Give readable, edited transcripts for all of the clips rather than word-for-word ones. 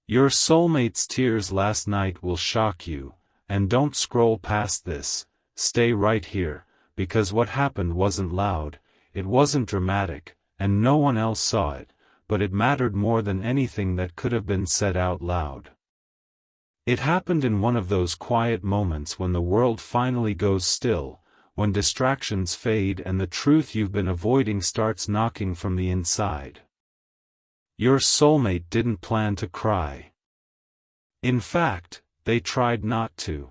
Your soulmate's tears last night will shock you, and don't scroll past this, stay right here, because what happened wasn't loud, it wasn't dramatic, and no one else saw it, but it mattered more than anything that could have been said out loud. It happened in one of those quiet moments when the world finally goes still, when distractions fade and the truth you've been avoiding starts knocking from the inside. Your soulmate didn't plan to cry. In fact, they tried not to.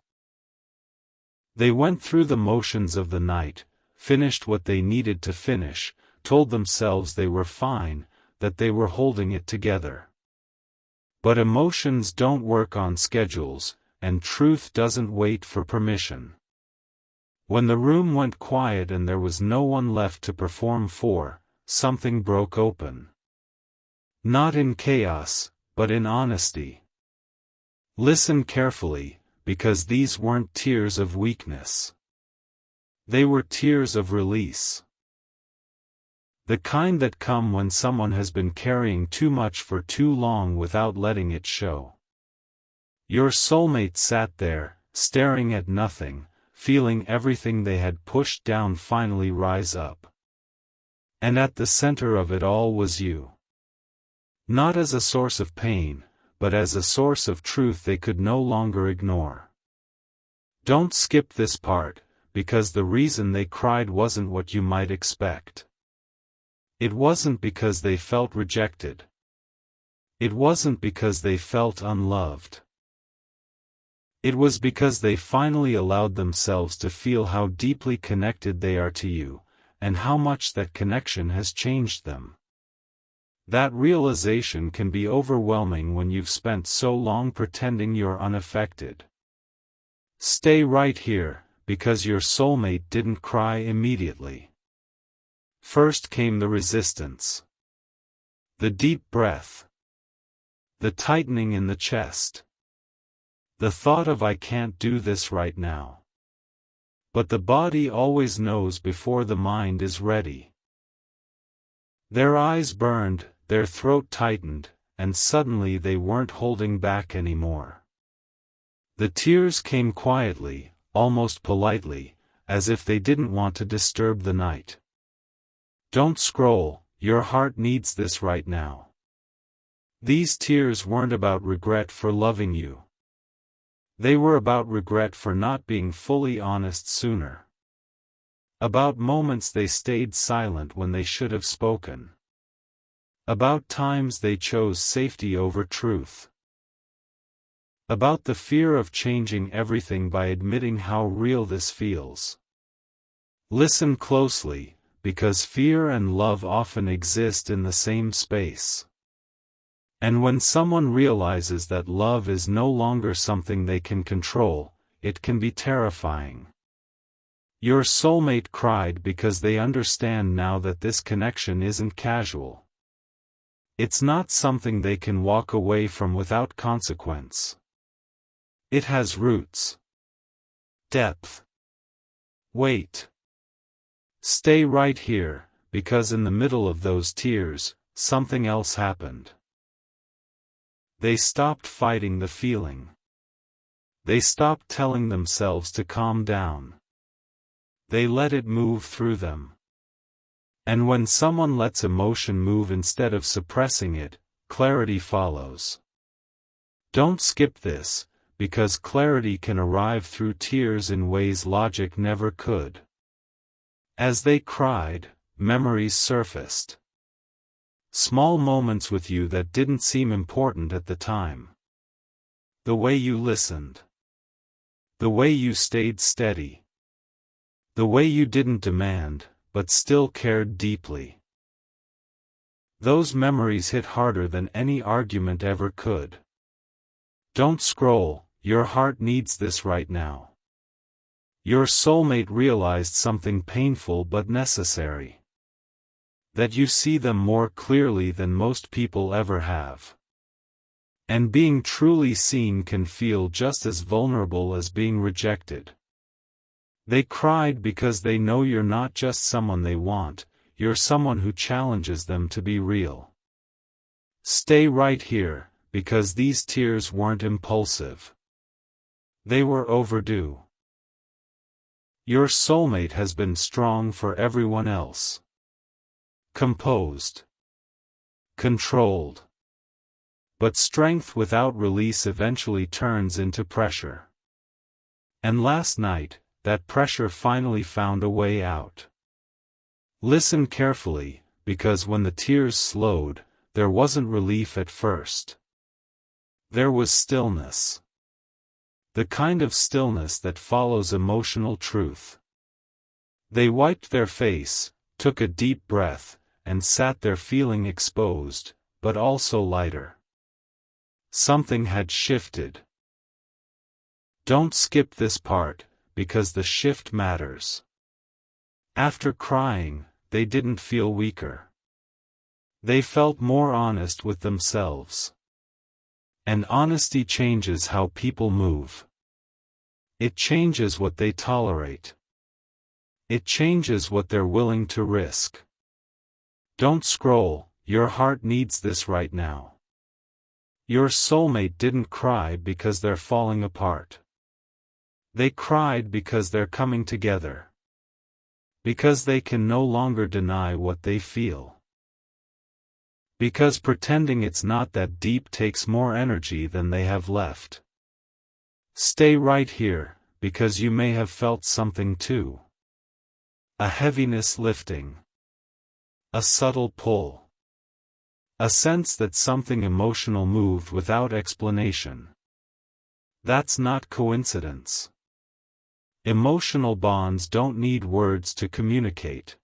They went through the motions of the night, finished what they needed to finish, told themselves they were fine, that they were holding it together. But emotions don't work on schedules, and truth doesn't wait for permission. When the room went quiet and there was no one left to perform for, something broke open. Not in chaos, but in honesty. Listen carefully, because these weren't tears of weakness. They were tears of release. The kind that come when someone has been carrying too much for too long without letting it show. Your soulmate sat there, staring at nothing, feeling everything they had pushed down finally rise up. And at the center of it all was you. Not as a source of pain, but as a source of truth they could no longer ignore. Don't skip this part, because the reason they cried wasn't what you might expect. It wasn't because they felt rejected. It wasn't because they felt unloved. It was because they finally allowed themselves to feel how deeply connected they are to you, and how much that connection has changed them. That realization can be overwhelming when you've spent so long pretending you're unaffected. Stay right here, because your soulmate didn't cry immediately. First came the resistance. The deep breath. The tightening in the chest. The thought of I can't do this right now. But the body always knows before the mind is ready. Their eyes burned, their throat tightened, and suddenly they weren't holding back anymore. The tears came quietly, almost politely, as if they didn't want to disturb the night. Don't scroll, your heart needs this right now. These tears weren't about regret for loving you. They were about regret for not being fully honest sooner. About moments they stayed silent when they should have spoken. About times they chose safety over truth. About the fear of changing everything by admitting how real this feels. Listen closely, because fear and love often exist in the same space. And when someone realizes that love is no longer something they can control, it can be terrifying. Your soulmate cried because they understand now that this connection isn't casual. It's not something they can walk away from without consequence. It has roots. Depth. Weight. Stay right here, because in the middle of those tears, something else happened. They stopped fighting the feeling. They stopped telling themselves to calm down. They let it move through them. And when someone lets emotion move instead of suppressing it, clarity follows. Don't skip this, because clarity can arrive through tears in ways logic never could. As they cried, memories surfaced. Small moments with you that didn't seem important at the time. The way you listened. The way you stayed steady. The way you didn't demand, but still cared deeply. Those memories hit harder than any argument ever could. Don't scroll, your heart needs this right now. Your soulmate realized something painful but necessary. That you see them more clearly than most people ever have. And being truly seen can feel just as vulnerable as being rejected. They cried because they know you're not just someone they want, you're someone who challenges them to be real. Stay right here, because these tears weren't impulsive. They were overdue. Your soulmate has been strong for everyone else. Composed. Controlled. But strength without release eventually turns into pressure. And last night, that pressure finally found a way out. Listen carefully, because when the tears slowed, there wasn't relief at first. There was stillness. The kind of stillness that follows emotional truth. They wiped their face, took a deep breath, and sat there feeling exposed, but also lighter. Something had shifted. Don't skip this part, because the shift matters. After crying, they didn't feel weaker. They felt more honest with themselves. And honesty changes how people move. It changes what they tolerate. It changes what they're willing to risk. Don't scroll, your heart needs this right now. Your soulmate didn't cry because they're falling apart. They cried because they're coming together. Because they can no longer deny what they feel. Because pretending it's not that deep takes more energy than they have left. Stay right here, because you may have felt something too. A heaviness lifting. A subtle pull. A sense that something emotional moved without explanation. That's not coincidence. Emotional bonds don't need words to communicate.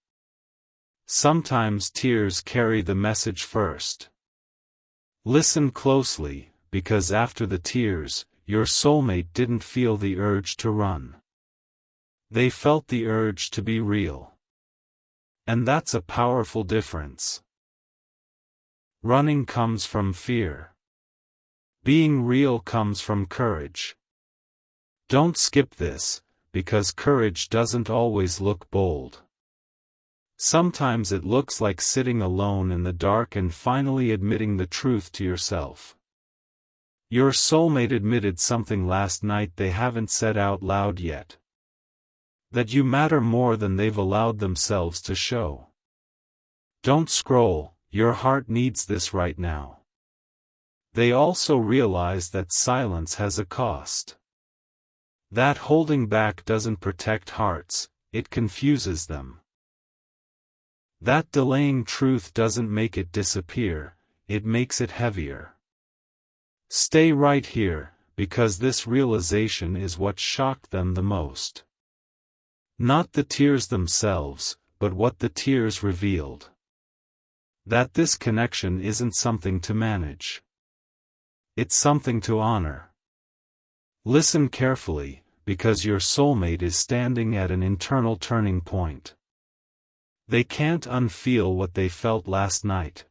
Sometimes tears carry the message first. Listen closely, because after the tears, your soulmate didn't feel the urge to run. They felt the urge to be real. And that's a powerful difference. Running comes from fear. Being real comes from courage. Don't skip this, because courage doesn't always look bold. Sometimes it looks like sitting alone in the dark and finally admitting the truth to yourself. Your soulmate admitted something last night they haven't said out loud yet. That you matter more than they've allowed themselves to show. Don't scroll, your heart needs this right now. They also realize that silence has a cost. That holding back doesn't protect hearts, it confuses them. That delaying truth doesn't make it disappear, it makes it heavier. Stay right here, because this realization is what shocked them the most. Not the tears themselves, but what the tears revealed. That this connection isn't something to manage. It's something to honor. Listen carefully, because your soulmate is standing at an internal turning point. They can't unfeel what they felt last night.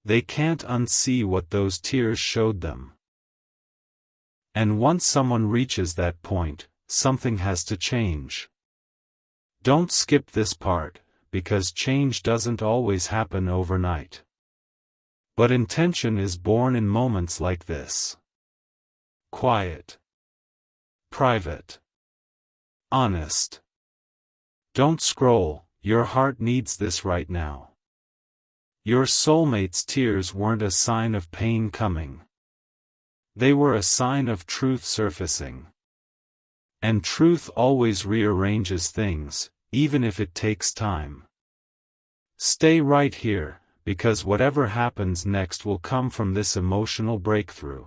They can't unsee what those tears showed them. And once someone reaches that point, something has to change. Don't skip this part, because change doesn't always happen overnight. But intention is born in moments like this. Quiet. Private. Honest. Don't scroll, your heart needs this right now. Your soulmate's tears weren't a sign of pain coming. They were a sign of truth surfacing. And truth always rearranges things, even if it takes time. Stay right here, because whatever happens next will come from this emotional breakthrough.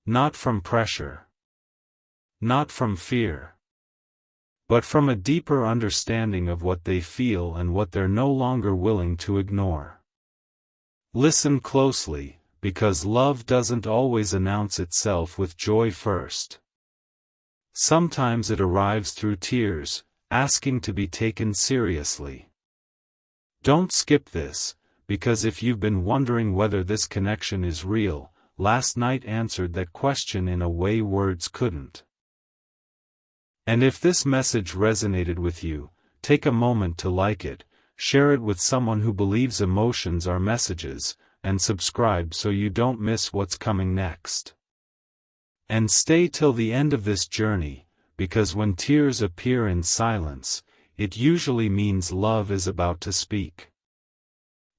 Not from pressure. Not from fear. But from a deeper understanding of what they feel and what they're no longer willing to ignore. Listen closely, because love doesn't always announce itself with joy first. Sometimes it arrives through tears, asking to be taken seriously. Don't skip this, because if you've been wondering whether this connection is real, last night answered that question in a way words couldn't. And if this message resonated with you, take a moment to like it, share it with someone who believes emotions are messages, and subscribe so you don't miss what's coming next. And stay till the end of this journey, because when tears appear in silence, it usually means love is about to speak.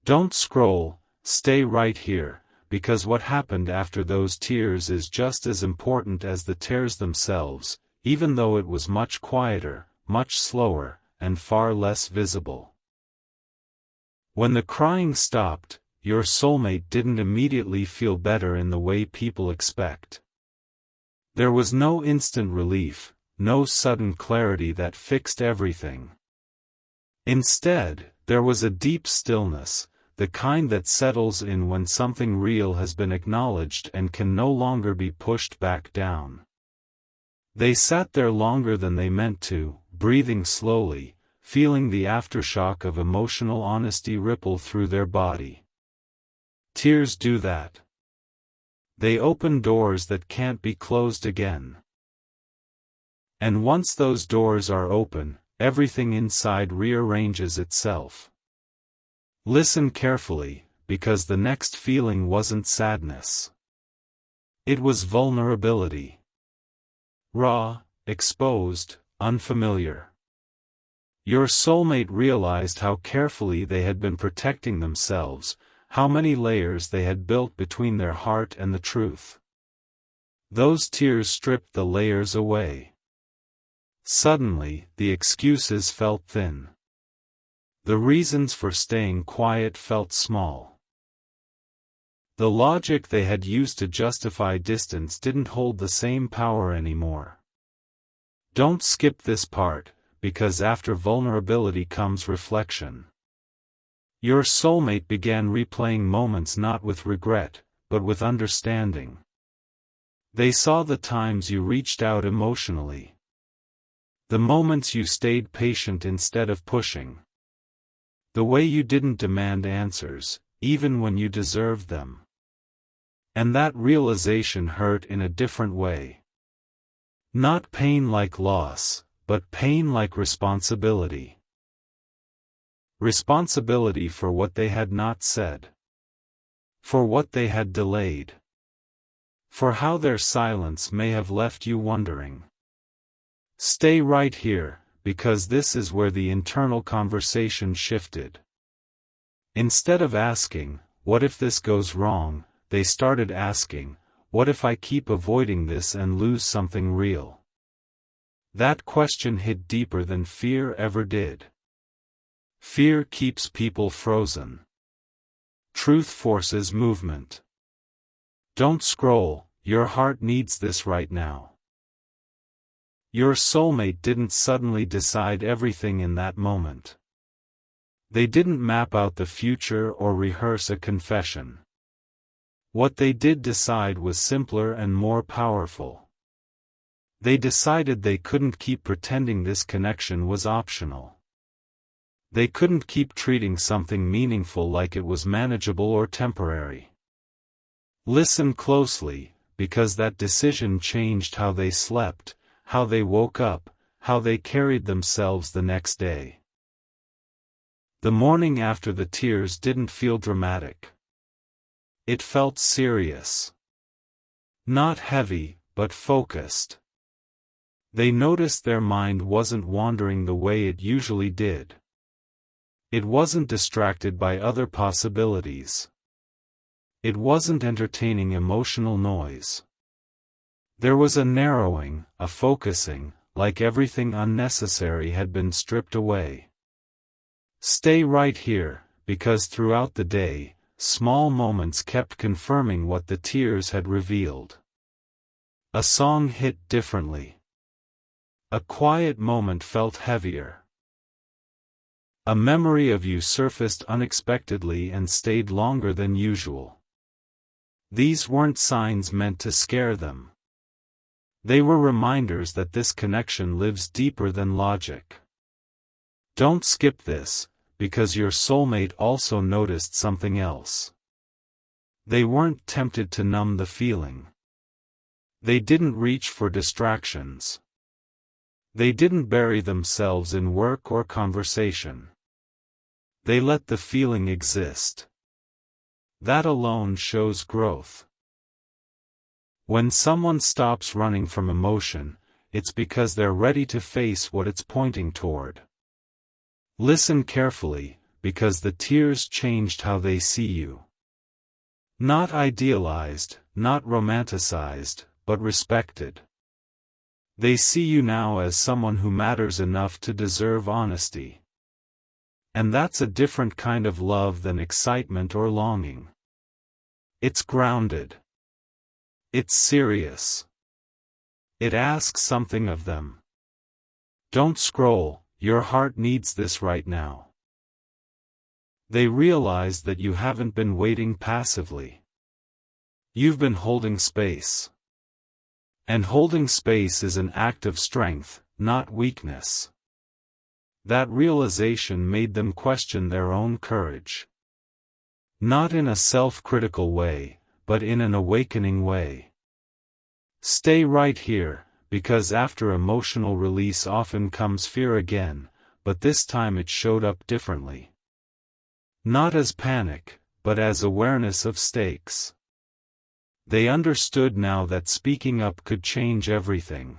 Don't scroll, stay right here, because what happened after those tears is just as important as the tears themselves, even though it was much quieter, much slower, and far less visible. When the crying stopped, your soulmate didn't immediately feel better in the way people expect. There was no instant relief, no sudden clarity that fixed everything. Instead, there was a deep stillness, the kind that settles in when something real has been acknowledged and can no longer be pushed back down. They sat there longer than they meant to, breathing slowly, feeling the aftershock of emotional honesty ripple through their body. Tears do that. They open doors that can't be closed again. And once those doors are open, everything inside rearranges itself. Listen carefully, because the next feeling wasn't sadness. It was vulnerability. Raw, exposed, unfamiliar. Your soulmate realized how carefully they had been protecting themselves, how many layers they had built between their heart and the truth. Those tears stripped the layers away. Suddenly, the excuses felt thin. The reasons for staying quiet felt small. The logic they had used to justify distance didn't hold the same power anymore. Don't skip this part, because after vulnerability comes reflection. Your soulmate began replaying moments not with regret, but with understanding. They saw the times you reached out emotionally. The moments you stayed patient instead of pushing. The way you didn't demand answers, even when you deserved them. And that realization hurt in a different way. Not pain like loss, but pain like responsibility. Responsibility for what they had not said. For what they had delayed. For how their silence may have left you wondering. Stay right here, because this is where the internal conversation shifted. Instead of asking, "What if this goes wrong?" they started asking, "What if I keep avoiding this and lose something real?" That question hit deeper than fear ever did. Fear keeps people frozen. Truth forces movement. Don't scroll, your heart needs this right now. Your soulmate didn't suddenly decide everything in that moment. They didn't map out the future or rehearse a confession. What they did decide was simpler and more powerful. They decided they couldn't keep pretending this connection was optional. They couldn't keep treating something meaningful like it was manageable or temporary. Listen closely, because that decision changed how they slept, how they woke up, how they carried themselves the next day. The morning after the tears didn't feel dramatic. It felt serious. Not heavy, but focused. They noticed their mind wasn't wandering the way it usually did. It wasn't distracted by other possibilities. It wasn't entertaining emotional noise. There was a narrowing, a focusing, like everything unnecessary had been stripped away. Stay right here, because throughout the day, small moments kept confirming what the tears had revealed. A song hit differently. A quiet moment felt heavier. A memory of you surfaced unexpectedly and stayed longer than usual. These weren't signs meant to scare them. They were reminders that this connection lives deeper than logic. Don't skip this, because your soulmate also noticed something else. They weren't tempted to numb the feeling. They didn't reach for distractions. They didn't bury themselves in work or conversation. They let the feeling exist. That alone shows growth. When someone stops running from emotion, it's because they're ready to face what it's pointing toward. Listen carefully, because the tears changed how they see you. Not idealized, not romanticized, but respected. They see you now as someone who matters enough to deserve honesty. And that's a different kind of love than excitement or longing. It's grounded. It's serious. It asks something of them. Don't scroll, your heart needs this right now. They realize that you haven't been waiting passively. You've been holding space. And holding space is an act of strength, not weakness. That realization made them question their own courage. Not in a self-critical way, but in an awakening way. Stay right here, because after emotional release often comes fear again, but this time it showed up differently. Not as panic, but as awareness of stakes. They understood now that speaking up could change everything.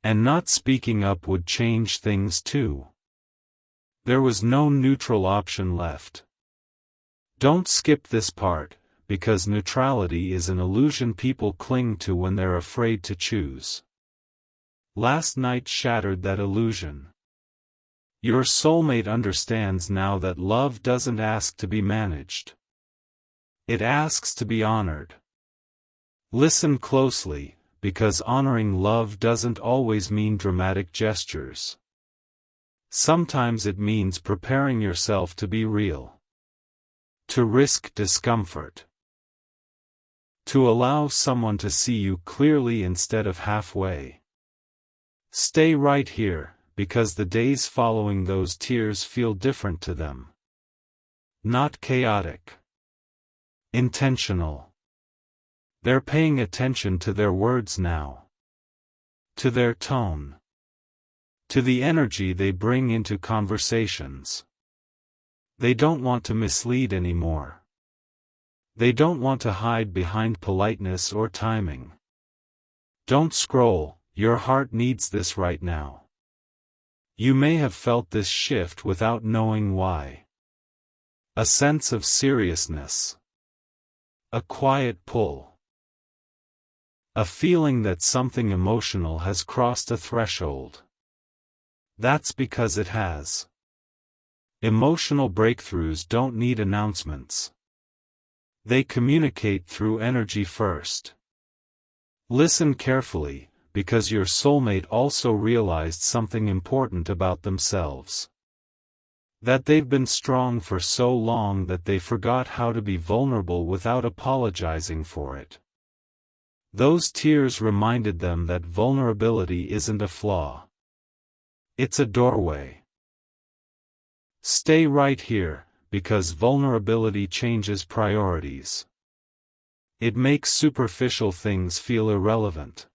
And not speaking up would change things too. There was no neutral option left. Don't skip this part, because neutrality is an illusion people cling to when they're afraid to choose. Last night shattered that illusion. Your soulmate understands now that love doesn't ask to be managed. It asks to be honored. Listen closely, because honoring love doesn't always mean dramatic gestures. Sometimes it means preparing yourself to be real. To risk discomfort. To allow someone to see you clearly instead of halfway. Stay right here, because the days following those tears feel different to them. Not chaotic. Intentional. They're paying attention to their words now. To their tone. To the energy they bring into conversations. They don't want to mislead anymore. They don't want to hide behind politeness or timing. Don't scroll, your heart needs this right now. You may have felt this shift without knowing why. A sense of seriousness. A quiet pull. A feeling that something emotional has crossed a threshold. That's because it has. Emotional breakthroughs don't need announcements. They communicate through energy first. Listen carefully, because your soulmate also realized something important about themselves. That they've been strong for so long that they forgot how to be vulnerable without apologizing for it. Those tears reminded them that vulnerability isn't a flaw. It's a doorway. Stay right here, because vulnerability changes priorities. It makes superficial things feel irrelevant.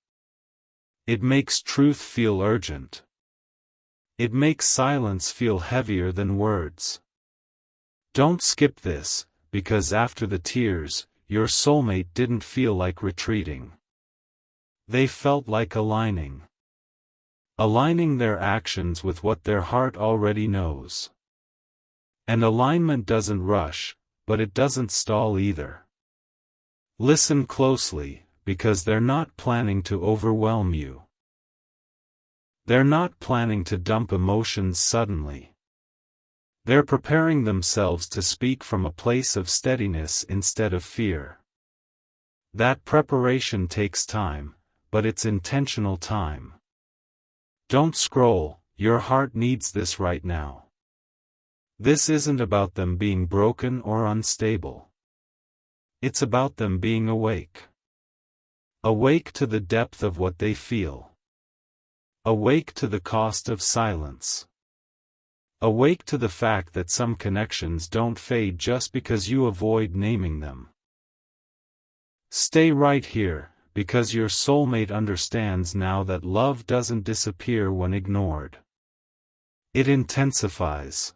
It makes truth feel urgent. It makes silence feel heavier than words. Don't skip this, because after the tears, your soulmate didn't feel like retreating. They felt like aligning. Aligning their actions with what their heart already knows. And alignment doesn't rush, but it doesn't stall either. Listen closely, because they're not planning to overwhelm you. They're not planning to dump emotions suddenly. They're preparing themselves to speak from a place of steadiness instead of fear. That preparation takes time, but it's intentional time. Don't scroll, your heart needs this right now. This isn't about them being broken or unstable. It's about them being awake. Awake to the depth of what they feel. Awake to the cost of silence. Awake to the fact that some connections don't fade just because you avoid naming them. Stay right here, because your soulmate understands now that love doesn't disappear when ignored. It intensifies.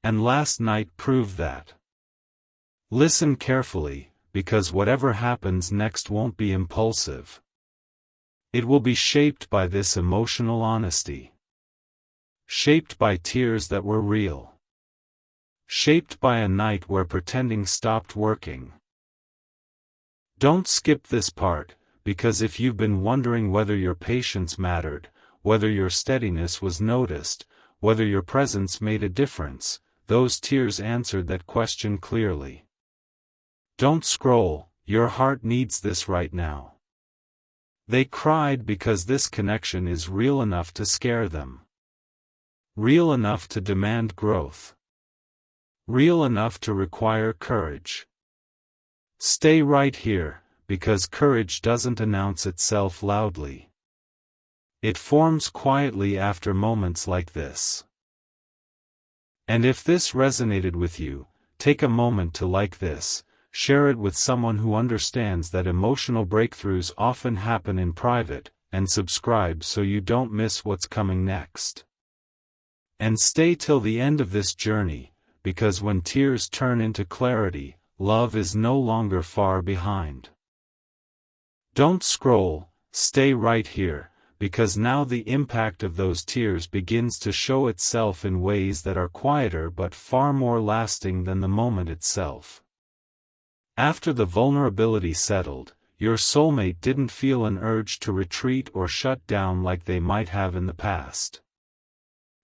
And last night proved that. Listen carefully, because whatever happens next won't be impulsive. It will be shaped by this emotional honesty. Shaped by tears that were real. Shaped by a night where pretending stopped working. Don't skip this part, because if you've been wondering whether your patience mattered, whether your steadiness was noticed, whether your presence made a difference, those tears answered that question clearly. Don't scroll, your heart needs this right now. They cried because this connection is real enough to scare them. Real enough to demand growth. Real enough to require courage. Stay right here, because courage doesn't announce itself loudly. It forms quietly after moments like this. And if this resonated with you, take a moment to like this, share it with someone who understands that emotional breakthroughs often happen in private, and subscribe so you don't miss what's coming next. And stay till the end of this journey, because when tears turn into clarity, love is no longer far behind. Don't scroll, stay right here, because now the impact of those tears begins to show itself in ways that are quieter but far more lasting than the moment itself. After the vulnerability settled, your soulmate didn't feel an urge to retreat or shut down like they might have in the past.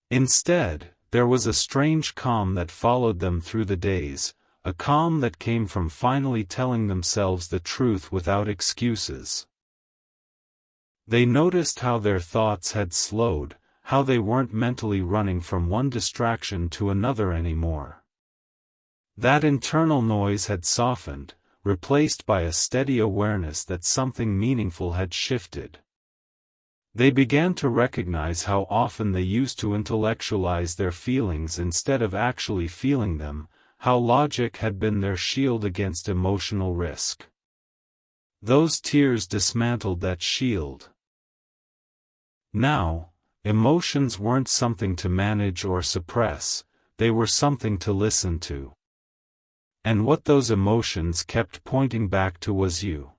Instead, there was a strange calm that followed them through the days, a calm that came from finally telling themselves the truth without excuses. They noticed how their thoughts had slowed, how they weren't mentally running from one distraction to another anymore. That internal noise had softened, replaced by a steady awareness that something meaningful had shifted. They began to recognize how often they used to intellectualize their feelings instead of actually feeling them, how logic had been their shield against emotional risk. Those tears dismantled that shield. Now, emotions weren't something to manage or suppress, they were something to listen to. And what those emotions kept pointing back to was you.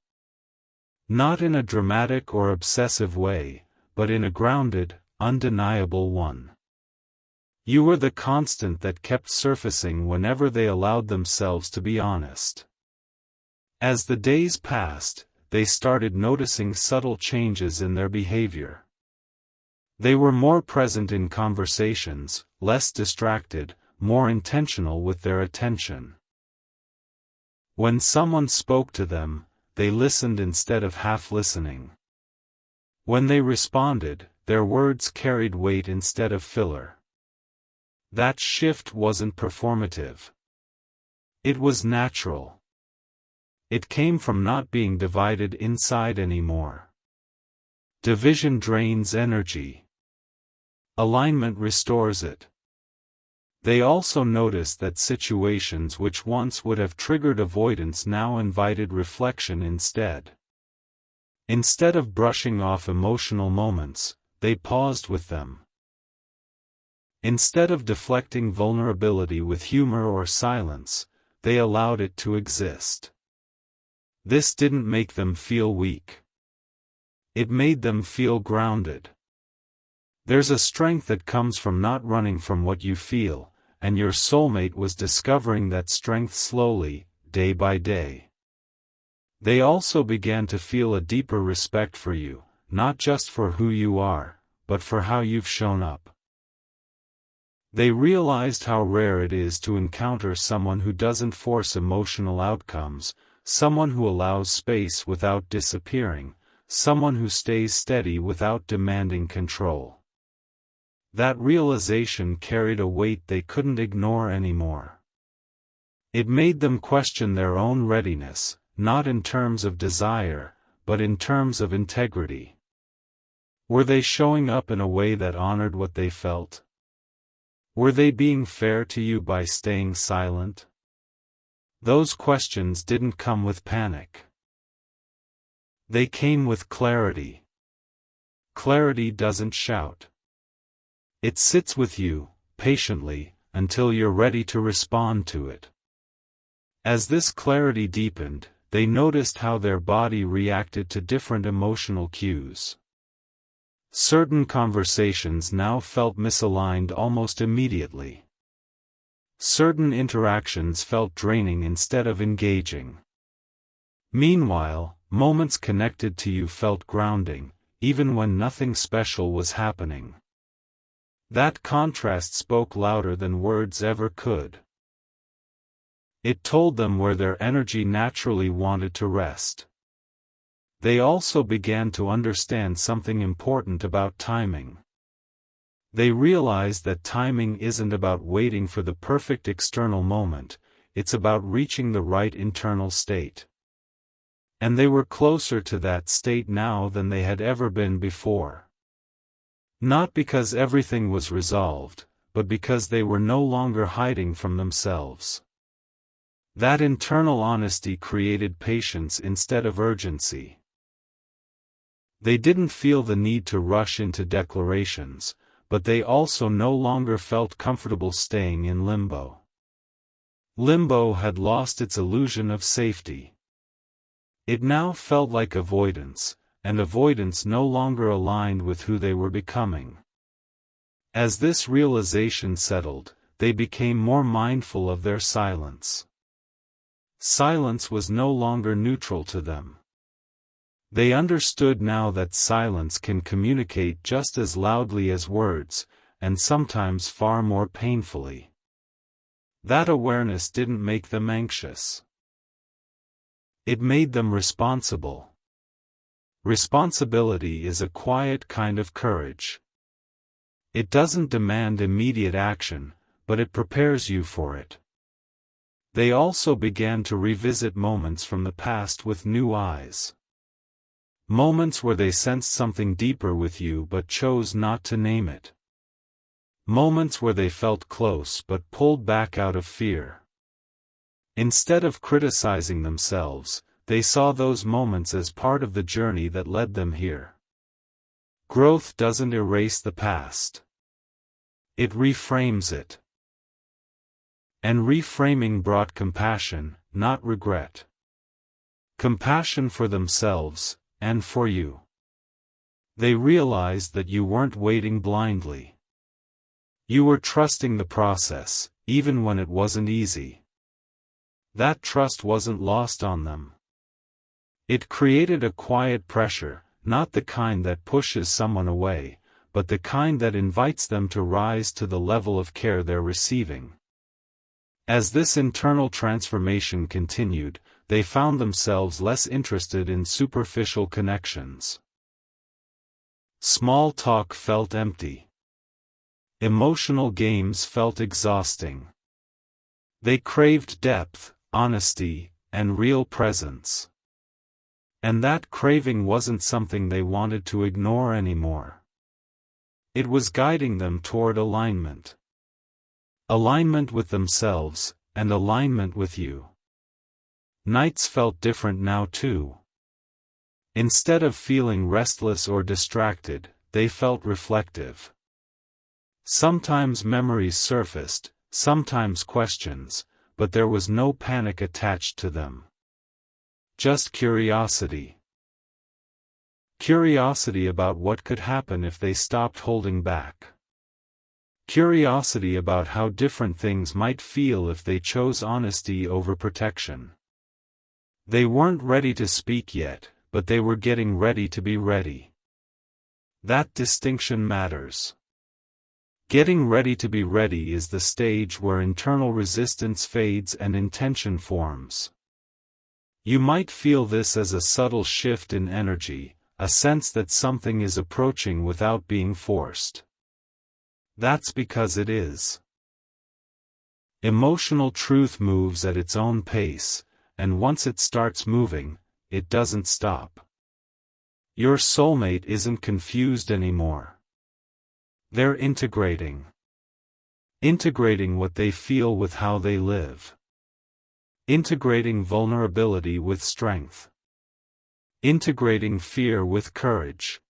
Not in a dramatic or obsessive way, but in a grounded, undeniable one. You were the constant that kept surfacing whenever they allowed themselves to be honest. As the days passed, they started noticing subtle changes in their behavior. They were more present in conversations, less distracted, more intentional with their attention. When someone spoke to them, they listened instead of half-listening. When they responded, their words carried weight instead of filler. That shift wasn't performative. It was natural. It came from not being divided inside anymore. Division drains energy. Alignment restores it. They also noticed that situations which once would have triggered avoidance now invited reflection instead. Instead of brushing off emotional moments, they paused with them. Instead of deflecting vulnerability with humor or silence, they allowed it to exist. This didn't make them feel weak. It made them feel grounded. There's a strength that comes from not running from what you feel, and your soulmate was discovering that strength slowly, day by day. They also began to feel a deeper respect for you, not just for who you are, but for how you've shown up. They realized how rare it is to encounter someone who doesn't force emotional outcomes, someone who allows space without disappearing, someone who stays steady without demanding control. That realization carried a weight they couldn't ignore anymore. It made them question their own readiness, not in terms of desire, but in terms of integrity. Were they showing up in a way that honored what they felt? Were they being fair to you by staying silent? Those questions didn't come with panic. They came with clarity. Clarity doesn't shout. It sits with you, patiently, until you're ready to respond to it. As this clarity deepened, they noticed how their body reacted to different emotional cues. Certain conversations now felt misaligned almost immediately. Certain interactions felt draining instead of engaging. Meanwhile, moments connected to you felt grounding, even when nothing special was happening. That contrast spoke louder than words ever could. It told them where their energy naturally wanted to rest. They also began to understand something important about timing. They realized that timing isn't about waiting for the perfect external moment, it's about reaching the right internal state. And they were closer to that state now than they had ever been before. Not because everything was resolved, but because they were no longer hiding from themselves. That internal honesty created patience instead of urgency. They didn't feel the need to rush into declarations, but they also no longer felt comfortable staying in limbo. Limbo had lost its illusion of safety. It now felt like avoidance, and avoidance no longer aligned with who they were becoming. As this realization settled, they became more mindful of their silence. Silence was no longer neutral to them. They understood now that silence can communicate just as loudly as words, and sometimes far more painfully. That awareness didn't make them anxious. It made them responsible. Responsibility is a quiet kind of courage. It doesn't demand immediate action, but it prepares you for it. They also began to revisit moments from the past with new eyes. Moments where they sensed something deeper with you but chose not to name it. Moments where they felt close but pulled back out of fear. Instead of criticizing themselves, they saw those moments as part of the journey that led them here. Growth doesn't erase the past. It reframes it. And reframing brought compassion, not regret. Compassion for themselves, and for you. They realized that you weren't waiting blindly. You were trusting the process, even when it wasn't easy. That trust wasn't lost on them. It created a quiet pressure, not the kind that pushes someone away, but the kind that invites them to rise to the level of care they're receiving. As this internal transformation continued, they found themselves less interested in superficial connections. Small talk felt empty. Emotional games felt exhausting. They craved depth, honesty, and real presence. And that craving wasn't something they wanted to ignore anymore. It was guiding them toward alignment. Alignment with themselves, and alignment with you. Nights felt different now too. Instead of feeling restless or distracted, they felt reflective. Sometimes memories surfaced, sometimes questions, but there was no panic attached to them. Just curiosity. Curiosity about what could happen if they stopped holding back. Curiosity about how different things might feel if they chose honesty over protection. They weren't ready to speak yet, but they were getting ready to be ready. That distinction matters. Getting ready to be ready is the stage where internal resistance fades and intention forms. You might feel this as a subtle shift in energy, a sense that something is approaching without being forced. That's because it is. Emotional truth moves at its own pace, and once it starts moving, it doesn't stop. Your soulmate isn't confused anymore. They're integrating. Integrating what they feel with how they live. Integrating vulnerability with strength. Integrating fear with courage.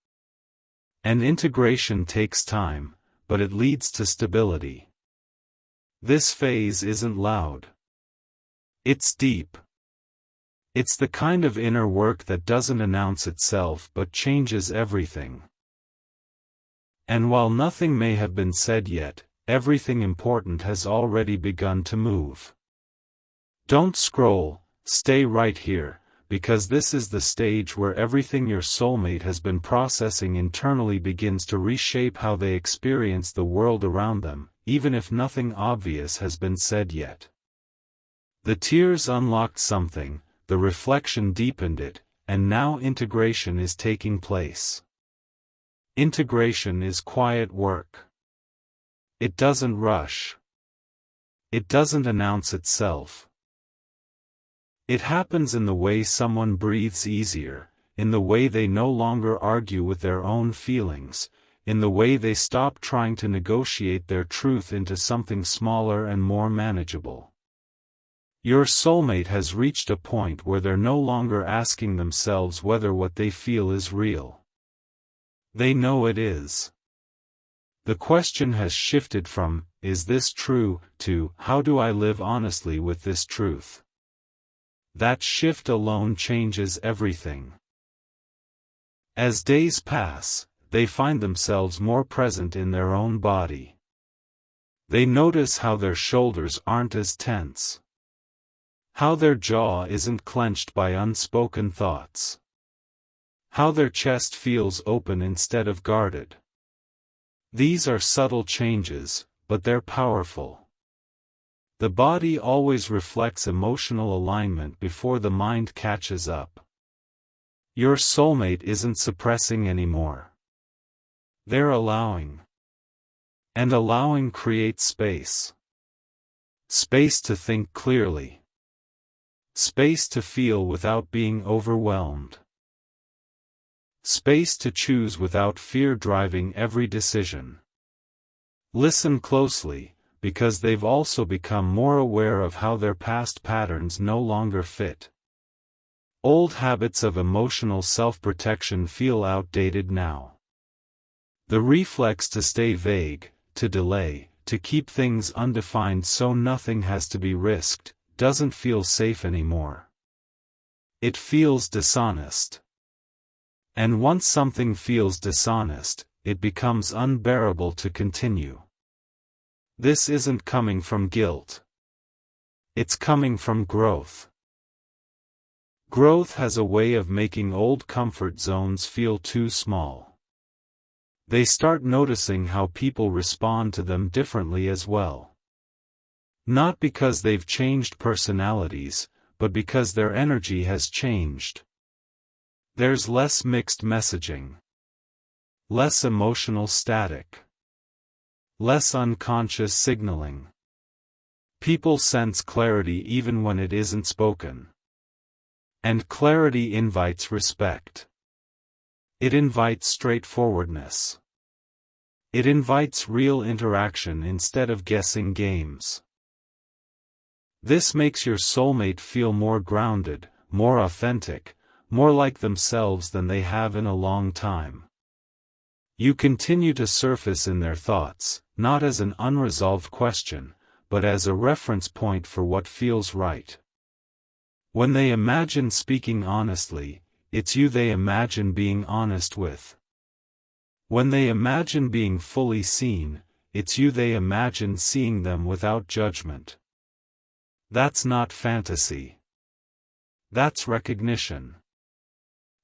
And integration takes time, but it leads to stability. This phase isn't loud. It's deep. It's the kind of inner work that doesn't announce itself but changes everything. And while nothing may have been said yet, everything important has already begun to move. Don't scroll, stay right here, because this is the stage where everything your soulmate has been processing internally begins to reshape how they experience the world around them, even if nothing obvious has been said yet. The tears unlocked something, the reflection deepened it, and now integration is taking place. Integration is quiet work. It doesn't rush. It doesn't announce itself. It happens in the way someone breathes easier, in the way they no longer argue with their own feelings, in the way they stop trying to negotiate their truth into something smaller and more manageable. Your soulmate has reached a point where they're no longer asking themselves whether what they feel is real. They know it is. The question has shifted from, "Is this true?" to, "How do I live honestly with this truth?" That shift alone changes everything. As days pass, they find themselves more present in their own body. They notice how their shoulders aren't as tense. How their jaw isn't clenched by unspoken thoughts. How their chest feels open instead of guarded. These are subtle changes, but they're powerful. The body always reflects emotional alignment before the mind catches up. Your soulmate isn't suppressing anymore. They're allowing. And allowing creates space. Space to think clearly. Space to feel without being overwhelmed. Space to choose without fear driving every decision. Listen closely, because they've also become more aware of how their past patterns no longer fit. Old habits of emotional self-protection feel outdated now. The reflex to stay vague, to delay, to keep things undefined so nothing has to be risked, doesn't feel safe anymore. It feels dishonest. And once something feels dishonest, it becomes unbearable to continue. This isn't coming from guilt. It's coming from growth. Growth has a way of making old comfort zones feel too small. They start noticing how people respond to them differently as well. Not because they've changed personalities, but because their energy has changed. There's less mixed messaging. Less emotional static. Less unconscious signaling. People sense clarity even when it isn't spoken. And clarity invites respect. It invites straightforwardness. It invites real interaction instead of guessing games. This makes your soulmate feel more grounded, more authentic, more like themselves than they have in a long time. You continue to surface in their thoughts, not as an unresolved question, but as a reference point for what feels right. When they imagine speaking honestly, it's you they imagine being honest with. When they imagine being fully seen, it's you they imagine seeing them without judgment. That's not fantasy. That's recognition.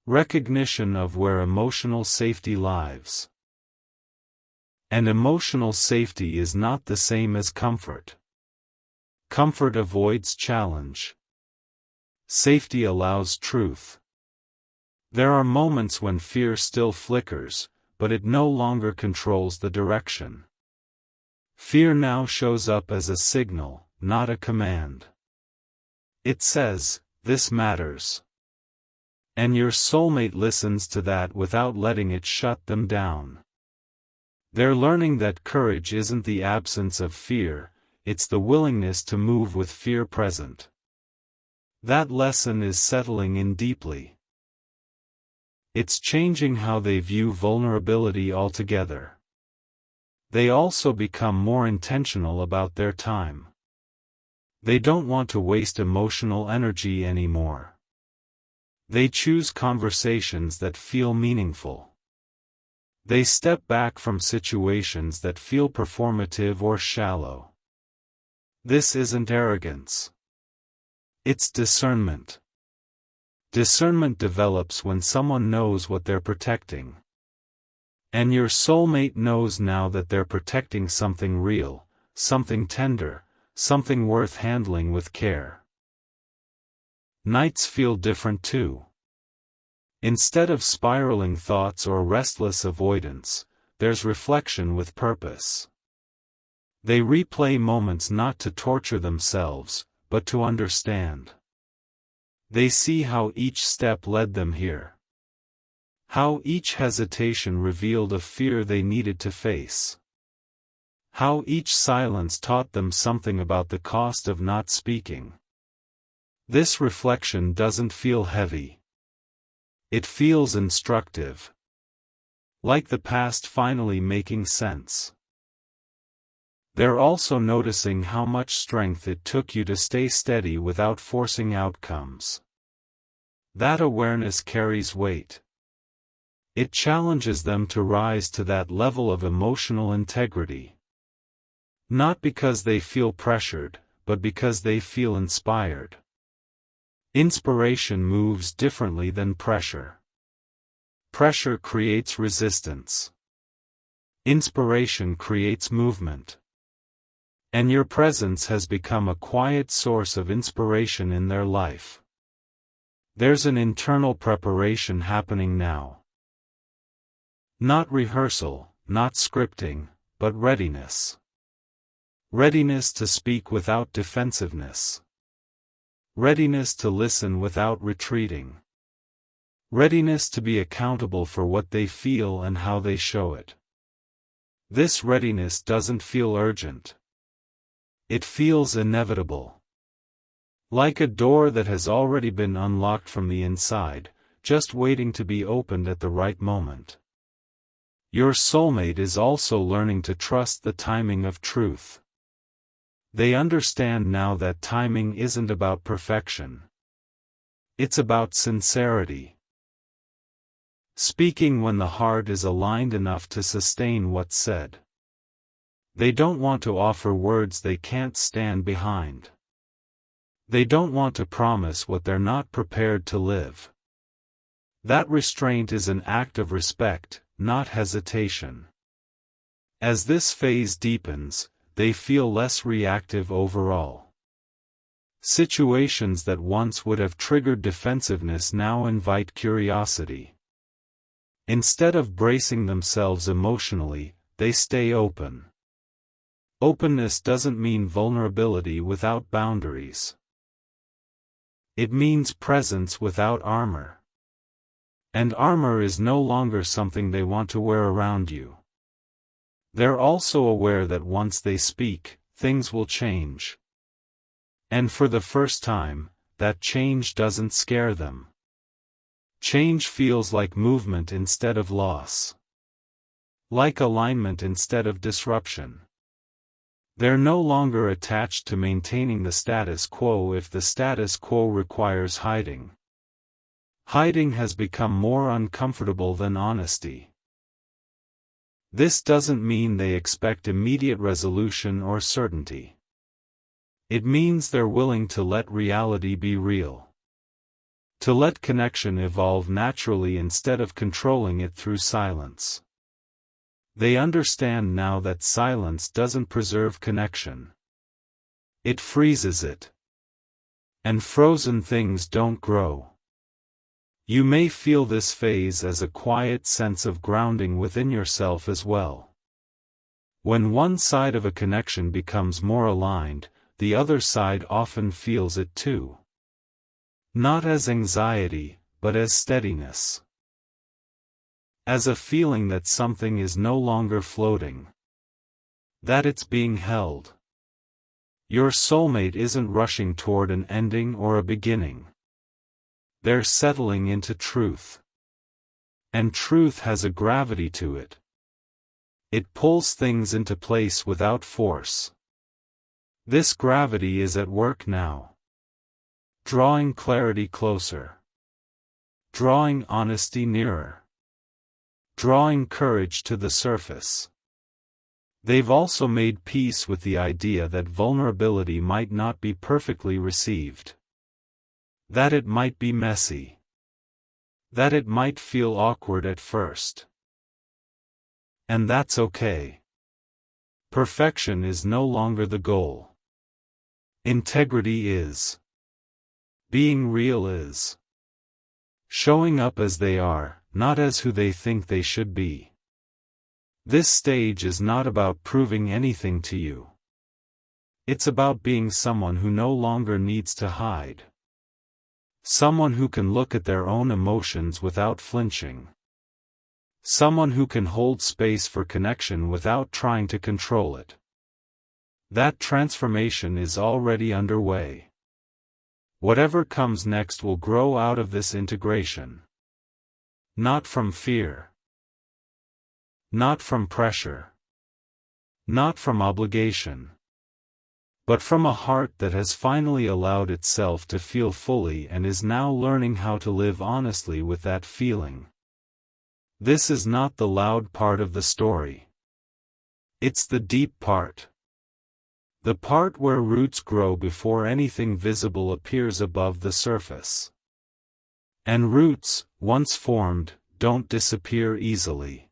Recognition of where emotional safety lives. And emotional safety is not the same as comfort. Comfort avoids challenge. Safety allows truth. There are moments when fear still flickers, but it no longer controls the direction. Fear now shows up as a signal, not a command. It says, "This matters." And your soulmate listens to that without letting it shut them down. They're learning that courage isn't the absence of fear, it's the willingness to move with fear present. That lesson is settling in deeply. It's changing how they view vulnerability altogether. They also become more intentional about their time. They don't want to waste emotional energy anymore. They choose conversations that feel meaningful. They step back from situations that feel performative or shallow. This isn't arrogance. It's discernment. Discernment develops when someone knows what they're protecting. And your soulmate knows now that they're protecting something real, something tender, something worth handling with care. Nights feel different too. Instead of spiraling thoughts or restless avoidance, there's reflection with purpose. They replay moments not to torture themselves, but to understand. They see how each step led them here. How each hesitation revealed a fear they needed to face. How each silence taught them something about the cost of not speaking. This reflection doesn't feel heavy. It feels instructive. Like the past finally making sense. They're also noticing how much strength it took you to stay steady without forcing outcomes. That awareness carries weight. It challenges them to rise to that level of emotional integrity. Not because they feel pressured, but because they feel inspired. Inspiration moves differently than pressure. Pressure creates resistance. Inspiration creates movement. And your presence has become a quiet source of inspiration in their life. There's an internal preparation happening now. Not rehearsal, not scripting, but readiness. Readiness to speak without defensiveness. Readiness to listen without retreating. Readiness to be accountable for what they feel and how they show it. This readiness doesn't feel urgent. It feels inevitable. Like a door that has already been unlocked from the inside, just waiting to be opened at the right moment. Your soulmate is also learning to trust the timing of truth. They understand now that timing isn't about perfection. It's about sincerity. Speaking when the heart is aligned enough to sustain what's said. They don't want to offer words they can't stand behind. They don't want to promise what they're not prepared to live. That restraint is an act of respect, not hesitation. As this phase deepens, they feel less reactive overall. Situations that once would have triggered defensiveness now invite curiosity. Instead of bracing themselves emotionally, they stay open. Openness doesn't mean vulnerability without boundaries. It means presence without armor. And armor is no longer something they want to wear around you. They're also aware that once they speak, things will change. And for the first time, that change doesn't scare them. Change feels like movement instead of loss. Like alignment instead of disruption. They're no longer attached to maintaining the status quo if the status quo requires hiding. Hiding has become more uncomfortable than honesty. This doesn't mean they expect immediate resolution or certainty. It means they're willing to let reality be real. To let connection evolve naturally instead of controlling it through silence. They understand now that silence doesn't preserve connection. It freezes it. And frozen things don't grow. You may feel this phase as a quiet sense of grounding within yourself as well. When one side of a connection becomes more aligned, the other side often feels it too. Not as anxiety, but as steadiness. As a feeling that something is no longer floating. That it's being held. Your soulmate isn't rushing toward an ending or a beginning. They're settling into truth. And truth has a gravity to it. It pulls things into place without force. This gravity is at work now. Drawing clarity closer. Drawing honesty nearer. Drawing courage to the surface. They've also made peace with the idea that vulnerability might not be perfectly received. That it might be messy. That it might feel awkward at first. And that's okay. Perfection is no longer the goal. Integrity is. Being real is. Showing up as they are, not as who they think they should be. This stage is not about proving anything to you. It's about being someone who no longer needs to hide. Someone who can look at their own emotions without flinching. Someone who can hold space for connection without trying to control it. That transformation is already underway. Whatever comes next will grow out of this integration. Not from fear. Not from pressure. Not from obligation. But from a heart that has finally allowed itself to feel fully and is now learning how to live honestly with that feeling. This is not the loud part of the story. It's the deep part. The part where roots grow before anything visible appears above the surface. And roots, once formed, don't disappear easily.